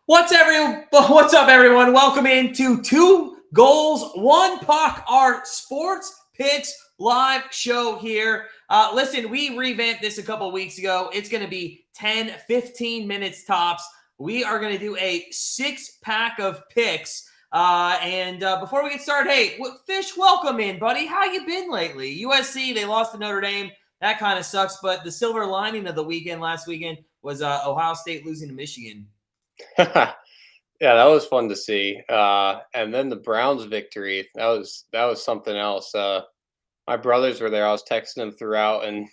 What's up, everyone? Welcome into Two Goals, One Puck, our sports picks live show here. Listen, we revamped this a couple weeks ago. It's going to be 10, 15 minutes tops. We are going to do a 6-pack of picks. And before we get started, hey, Fish, welcome in, buddy. How you been lately? USC, they lost to Notre Dame. That kind of sucks. But the silver lining of the weekend last weekend was Ohio State losing to Michigan. Yeah, that was fun to see. And then the Browns victory, that was something else. My brothers were there. I was texting them throughout, and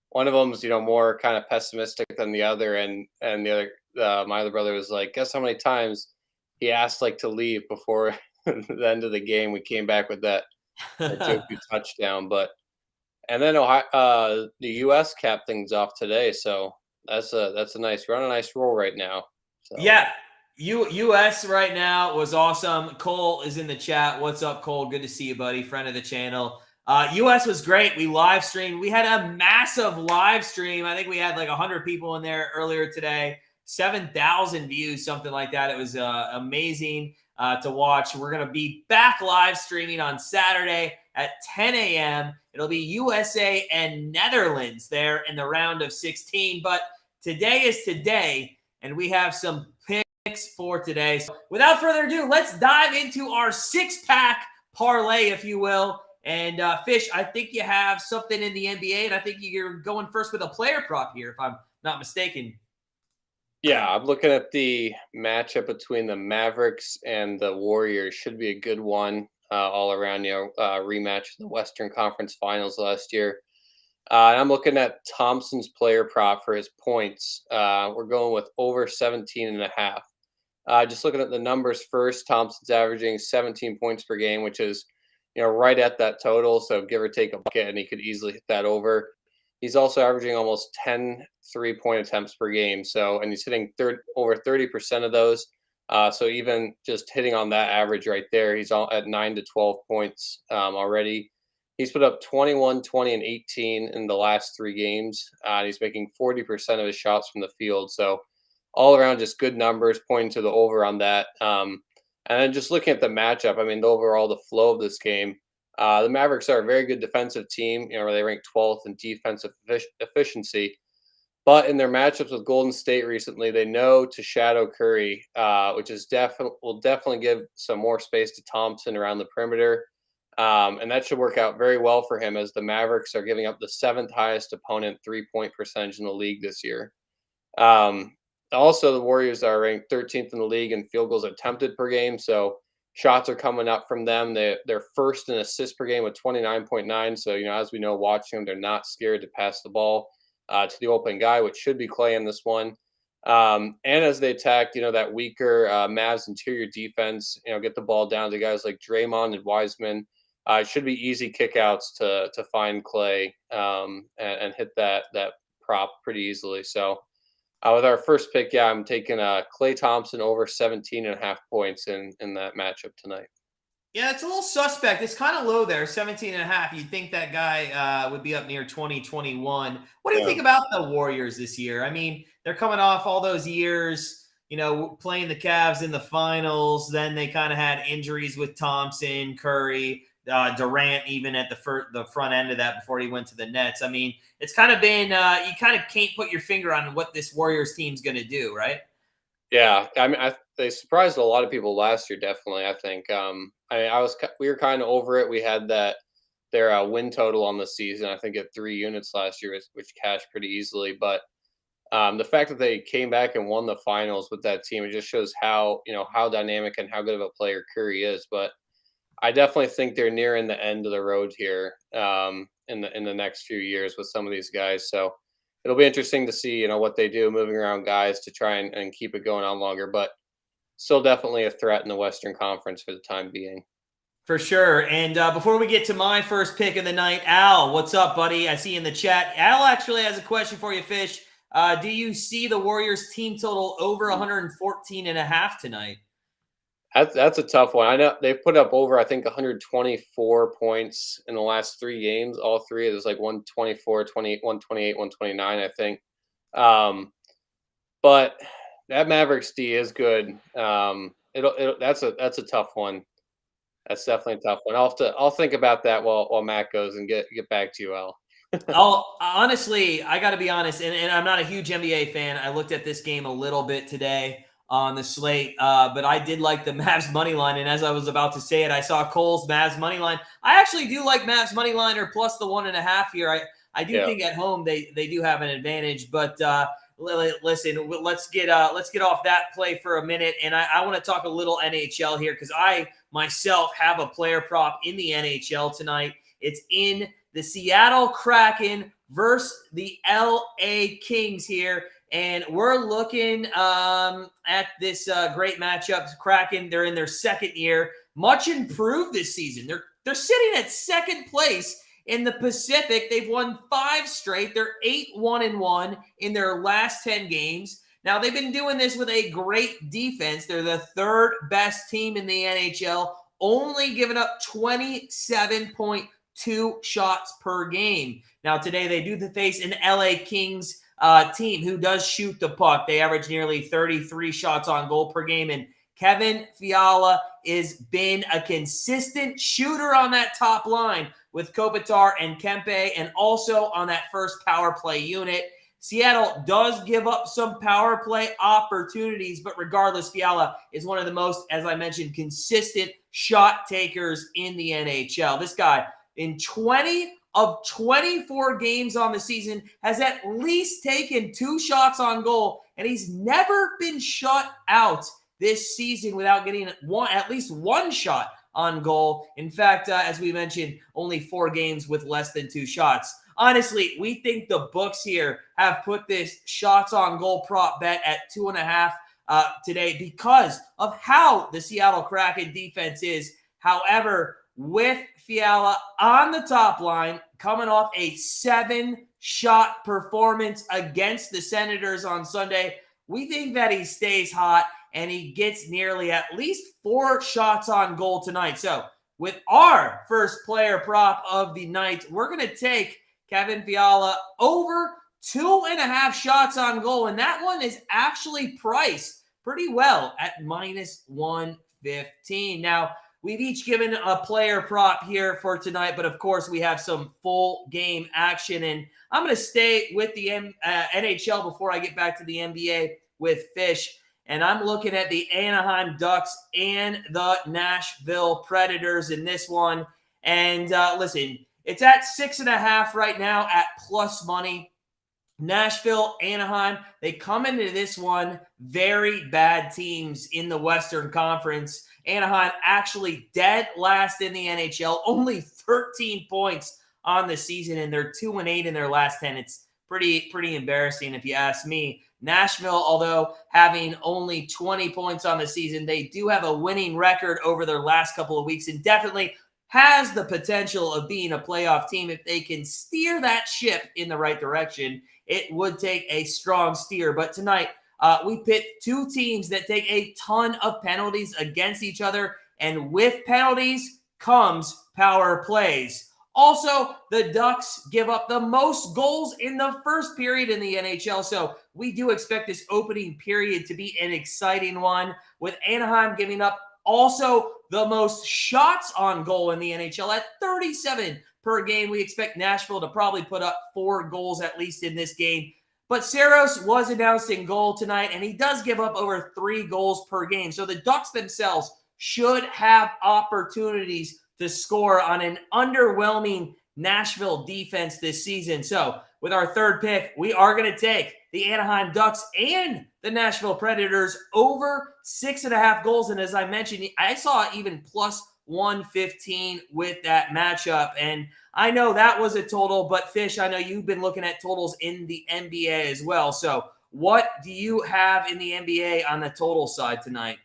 one of them's more kind of pessimistic than the other, and the other my other brother was like, guess how many times he asked like to leave before the end of the game. We came back with that Joku touchdown, and then the U.S. capped things off today, so that's a nice run, a nice roll right now. So. Yeah, US right now was awesome. Cole is in the chat. What's up, Cole? Good to see you, buddy. Friend of the channel. US was great. We live streamed. We had a massive live stream. I think we had like 100 people in there earlier today. 7,000 views, something like that. It was amazing to watch. We're going to be back live streaming on Saturday at 10 a.m. It'll be USA and Netherlands there in the round of 16. But today is today, and we have some picks for today. So without further ado, let's dive into our 6-pack parlay, if you will. And Fish, I think you have something in the NBA, and I think you're going first with a player prop here, if I'm not mistaken. Yeah, I'm looking at the matchup between the Mavericks and the Warriors. Should be a good one all around, rematch of the Western Conference Finals last year. And I'm looking at Thompson's player prop for his points. We're going with over 17.5. Just looking at the numbers first, Thompson's averaging 17 points per game, which is, right at that total. So give or take a bucket, and he could easily hit that over. He's also averaging almost 10 3-point attempts per game. So, and he's hitting over 30% of those. So even just hitting on that average right there, he's all at 9 to 12 points already. He's put up 21, 20, and 18 in the last 3 games. He's making 40% of his shots from the field. So all around, just good numbers, pointing to the over on that. And then just looking at the matchup, I mean, the flow of this game, the Mavericks are a very good defensive team, where they rank 12th in defensive efficiency. But in their matchups with Golden State recently, they know to shadow Curry, which is will definitely give some more space to Thompson around the perimeter. And that should work out very well for him, as the Mavericks are giving up the 7th highest opponent 3-point percentage in the league this year. Also, the Warriors are ranked 13th in the league in field goals attempted per game. So shots are coming up from them. They're first in assists per game with 29.9. So, as we know, watching them, they're not scared to pass the ball to the open guy, which should be Clay in this one. And as they attack, that weaker Mavs interior defense, get the ball down to guys like Draymond and Wiseman. It should be easy kickouts to find Clay and hit that prop pretty easily. So with our first pick, I'm taking Clay Thompson over 17.5 points in that matchup tonight. Yeah, it's a little suspect. It's kind of low there, 17.5. You'd think that guy would be up near 2021. What do you think about the Warriors this year? I mean, they're coming off all those years, playing the Cavs in the finals. Then they kind of had injuries with Thompson, Curry, Durant, even at the front end of that before he went to the Nets. I mean, it's kind of been you kind of can't put your finger on what this Warriors team's going to do, right? Yeah, I mean, they surprised a lot of people last year. Definitely, I think. We were kind of over it. We had their win total on the season, I think, at 3 units last year, which cashed pretty easily. But the fact that they came back and won the finals with that team, it just shows how dynamic and how good of a player Curry is. But I definitely think they're nearing the end of the road here in the next few years with some of these guys. So it'll be interesting to see, what they do moving around guys to try and keep it going on longer. But still definitely a threat in the Western Conference for the time being. For sure. And before we get to my first pick of the night, Al, what's up, buddy? I see you in the chat. Al actually has a question for you, Fish. Do you see the Warriors team total over 114.5 tonight? That's a tough one. I know they've put up over, I think, 124 points in the last 3 games. All 3, there's like 124, 28, 128, 129, I think. But That Mavericks D is good. That's a tough one. That's definitely a tough one. I'll think about that while Matt goes and get back to you, Al. Honestly, I got to be honest, and I'm not a huge NBA fan. I looked at this game a little bit today on the slate, but I did like the Mavs money line. And as I was about to say it, I saw Cole's Mavs money line. I actually do like Mavs money line or plus the 1.5 here. I do Yeah. think at home they do have an advantage, but listen, let's get off that play for a minute, and I want to talk a little NHL here because I myself have a player prop in the NHL tonight. It's in the Seattle Kraken versus the LA Kings here. And we're looking at this great matchup. Kraken, they're in their second year, much improved this season. They're sitting at second place in the Pacific. They've won 5 straight. They're 8-1-1 in their last 10 games. Now, they've been doing this with a great defense. They're the third best team in the NHL, only giving up 27.2 shots per game. Now, today they do face an LA Kings team who does shoot the puck. They average nearly 33 shots on goal per game, and Kevin Fiala has been a consistent shooter on that top line with Kopitar and Kempe, and also on that first power play unit. Seattle does give up some power play opportunities, but regardless, Fiala is one of the most, as I mentioned, consistent shot takers in the NHL. This guy, in 20 of 24 games on the season, has at least taken 2 shots on goal, and he's never been shut out this season without getting at least one shot on goal. In fact, as we mentioned, only 4 games with less than 2 shots. Honestly, we think the books here have put this shots on goal prop bet at 2.5 today because of how the Seattle Kraken defense is. However, with Fiala on the top line, coming off a 7-shot performance against the Senators on Sunday, we think that he stays hot and he gets nearly at least 4 shots on goal tonight. So with our first player prop of the night, we're going to take Kevin Fiala over 2.5 shots on goal. And that one is actually priced pretty well at -115. Now, we've each given a player prop here for tonight, but of course we have some full game action. And I'm going to stay with the NHL before I get back to the NBA with Fish. And I'm looking at the Anaheim Ducks and the Nashville Predators in this one. And listen, it's at 6.5 right now at plus money. Nashville, Anaheim, they come into this one very bad teams in the Western Conference. Anaheim actually dead last in the NHL, only 13 points on the season, and they're 2-8 in their last 10. It's pretty embarrassing if you ask me. Nashville, although having only 20 points on the season, they do have a winning record over their last couple of weeks and definitely has the potential of being a playoff team if they can steer that ship in the right direction. It would take a strong steer. But tonight, we pit 2 teams that take a ton of penalties against each other, and with penalties comes power plays. Also, the Ducks give up the most goals in the first period in the NHL, so we do expect this opening period to be an exciting one, with Anaheim giving up also the most shots on goal in the NHL at 37 per game. We expect Nashville to probably put up 4 goals at least in this game. But Saros was announced in goal tonight, and he does give up over 3 goals per game. So the Ducks themselves should have opportunities to score on an underwhelming Nashville defense this season. So with our third pick, we are going to take the Anaheim Ducks and the Nashville Predators over 6.5 goals. And as I mentioned, I saw even plus 115 with that matchup. And I know that was a total, but Fish, I know you've been looking at totals in the NBA as well. So what do you have in the NBA on the total side tonight?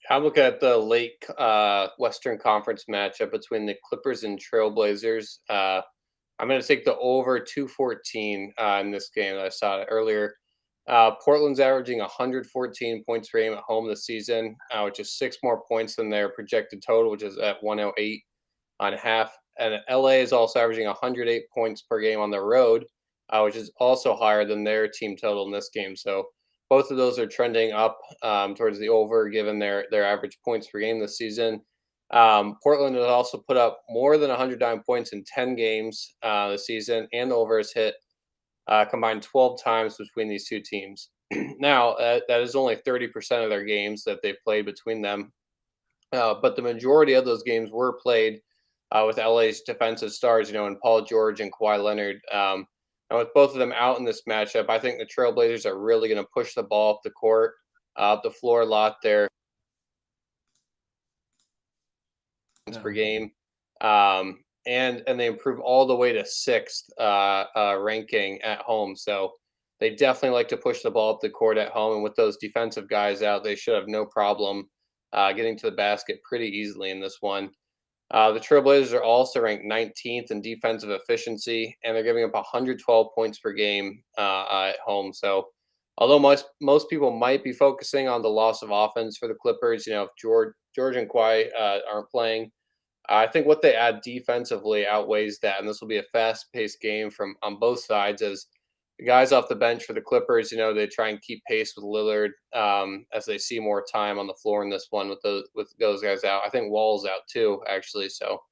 I'm looking at the late Western Conference matchup between the Clippers and Trailblazers. I'm going to take the over 214 in this game. I saw it earlier. Portland's averaging 114 points per game at home this season, which is 6 more points than their projected total, which is at 108 on half. And LA is also averaging 108 points per game on the road, which is also higher than their team total in this game. So Both of those are trending up towards the over, given their average points per game this season. Portland has also put up more than 109 points in 10 games this season, and the over has hit combined 12 times between these two teams. Now, that is only 30% of their games that they've played between them. But the majority of those games were played with LA's defensive stars, in Paul George and Kawhi Leonard. And with both of them out in this matchup, I think the Trailblazers are really going to push the ball up the court, up the floor a lot there per game. And they improve all the way to sixth ranking at home. So they definitely like to push the ball up the court at home. And with those defensive guys out, they should have no problem getting to the basket pretty easily in this one. The Trailblazers are also ranked 19th in defensive efficiency, and they're giving up 112 points per game at home. So although most people might be focusing on the loss of offense for the Clippers, if George and Kawhi aren't playing, I think what they add defensively outweighs that, and this will be a fast-paced game on both sides. As the guys off the bench for the Clippers, they try and keep pace with Lillard as they see more time on the floor in this one with those guys out. I think Wall's out too, actually. So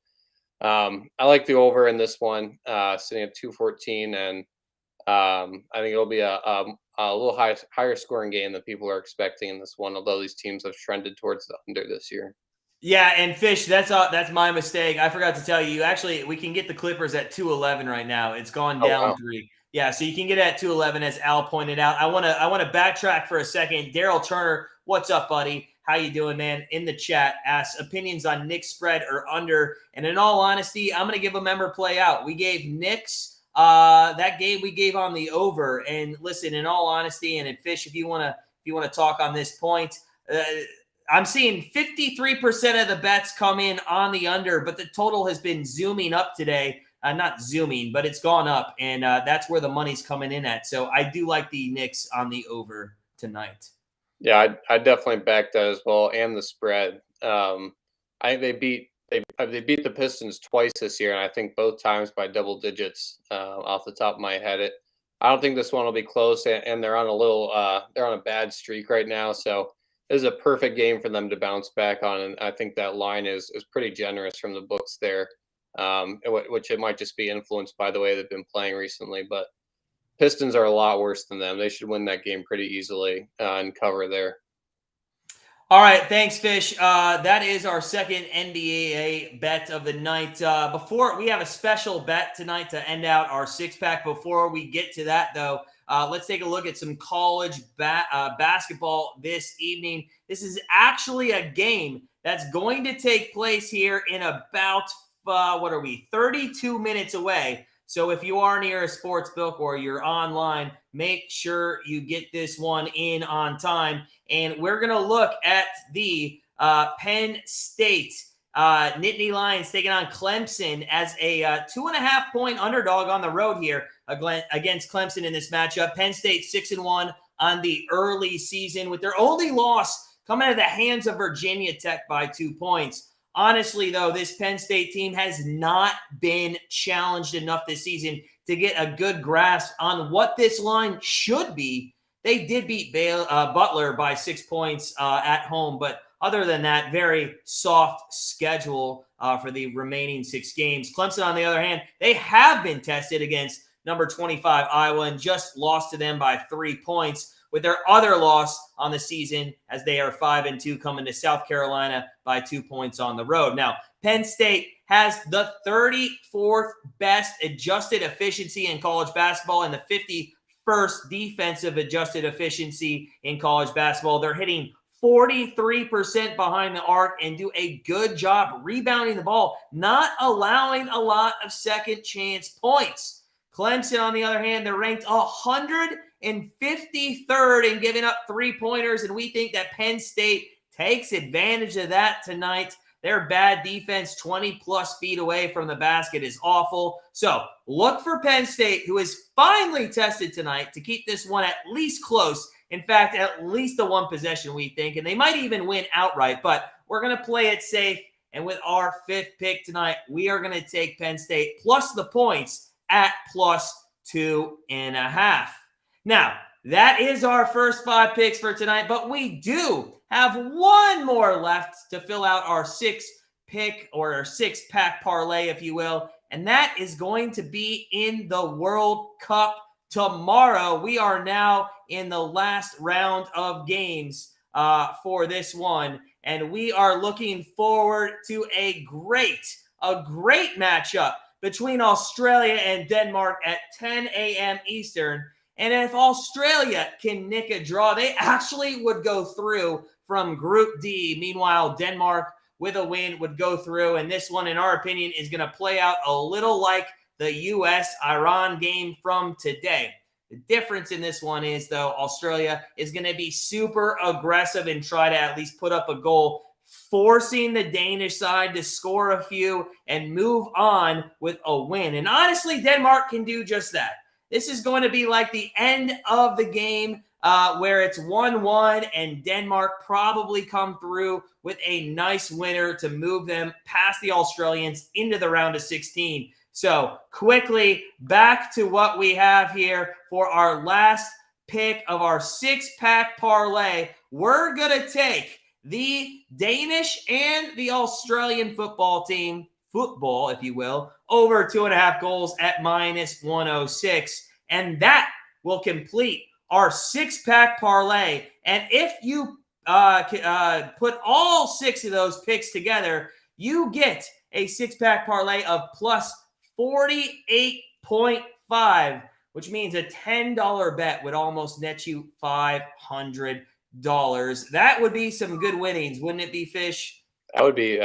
I like the over in this one, sitting at 214, and I think it'll be a little higher scoring game than people are expecting in this one. Although these teams have trended towards the under this year. Yeah, and Fish, that's my mistake. I forgot to tell you. Actually, we can get the Clippers at 211 right now. It's gone down 3. Yeah, so you can get it at 211, as Al pointed out. I want to backtrack for a second. Daryl Turner, what's up, buddy? How you doing, man? In the chat, asks opinions on Knicks spread or under. And in all honesty, I'm going to give a member play out. We gave Knicks that game. We gave on the over. And listen, in all honesty, and Fish, if you want to talk on this point. I'm seeing 53% of the bets come in on the under, but the total has been zooming up today. Not zooming, but it's gone up, and that's where the money's coming in at. So I do like the Knicks on the over tonight. Yeah, I definitely back that as well, and the spread. I think they beat the Pistons twice this year, and I think both times by double digits. Off the top of my head, I don't think this one will be close, and they're on a bad streak right now, so. This is a perfect game for them to bounce back on, and I think that line is pretty generous from the books there, which it might just be influenced by the way they've been playing recently. But Pistons are a lot worse than them. They should win that game pretty easily and cover there. All right, thanks, Fish. That is our second NBA bet of the night. Before we have a special bet tonight to end out our six-pack. Before we get to that, though, let's take a look at some college basketball this evening. This is actually a game that's going to take place here in about, 32 minutes away. So if you are near a sports book or you're online, make sure you get this one in on time. And we're going to look at the Penn State Nittany Lions taking on Clemson as a 2.5-point underdog on the road here against Clemson in this matchup. Penn State 6-1 on the early season, with their only loss coming out of the hands of Virginia Tech by 2 points. Honestly, though, this Penn State team has not been challenged enough this season to get a good grasp on what this line should be. They did beat Butler by 6 points at home, but other than that, very soft schedule for the remaining 6 games. Clemson, on the other hand, they have been tested against number 25 Iowa and just lost to them by 3 points, with their other loss on the season as they are 5-2 coming to South Carolina by 2 points on the road. Now, Penn State has the 34th best adjusted efficiency in college basketball and the 51st defensive adjusted efficiency in college basketball. They're hitting 43% behind the arc and do a good job rebounding the ball, not allowing a lot of second chance points. Clemson, on the other hand, they're ranked 153rd in giving up three-pointers, and we think that Penn State takes advantage of that tonight. Their bad defense 20-plus feet away from the basket is awful. So look for Penn State, who is finally tested tonight, to keep this one at least close. In fact, at least a one possession, we think, and they might even win outright, but we're going to play it safe. And with our 5th pick tonight, we are going to take Penn State plus the points at plus 2.5. Now, That is our first 5 picks for tonight, but we do have one more left to fill out our 6-pick or our 6-pack parlay, if you will, and that is going to be in the World Cup tomorrow. We are now in the last round of games for this one, and we are looking forward to a great matchup between Australia and Denmark at 10 a.m. Eastern. And if Australia can nick a draw, they actually would go through from Group D. Meanwhile, Denmark with a win would go through. And this one, in our opinion, is going to play out a little like the U.S.-Iran game from today. The difference in this one is, though, Australia is going to be super aggressive and try to at least put up a goal, forcing the Danish side to score a few and move on with a win. And honestly, Denmark can do just that. This is going to be like the end of the game where it's 1-1 and Denmark probably come through with a nice winner to move them past the Australians into the round of 16. So quickly back to what we have here for our last pick of our 6-pack parlay. We're going to take the Danish and the Australian football team, football, if you will, over 2.5 goals at -106. And that will complete our 6-pack parlay. And if you put all 6 of those picks together, you get a 6-pack parlay of plus 48.5, which means a $10 bet would almost net you $500. That would be some good winnings, wouldn't it be, Fish? That'd be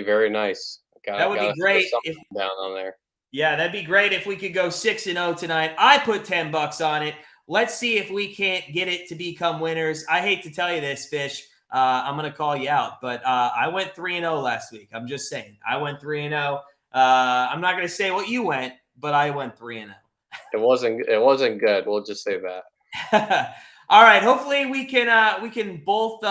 very nice. That would be great if down on there. Yeah, that'd be great if we could go 6-0 tonight. I put $10 on it. Let's see if we can't get it to become winners. I hate to tell you this, Fish. I'm going to call you out, but I went 3-0 last week. I'm just saying. I went 3-0. I'm not going to say what you went, but I went 3-0. It wasn't good. We'll just say that. All right. Hopefully we can both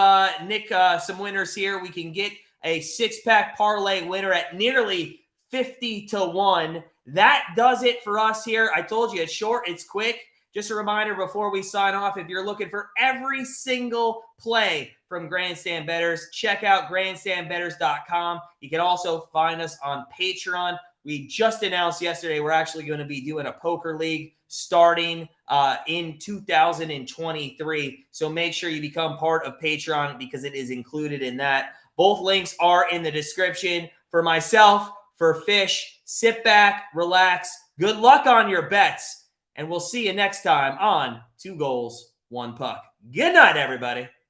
nick some winners here. We can get a 6-pack parlay winner at nearly 50-1. That does it for us here. I told you it's short, it's quick. Just a reminder before we sign off, if you're looking for every single play from Grandstand Bettors, check out grandstandbettors.com. You can also find us on Patreon. We just announced yesterday we're actually going to be doing a poker league starting in 2023. So make sure you become part of Patreon because it is included in that. Both links are in the description. For myself, for Fish, sit back, relax. Good luck on your bets. And we'll see you next time on 2 Goals, 1 Puck. Good night, everybody.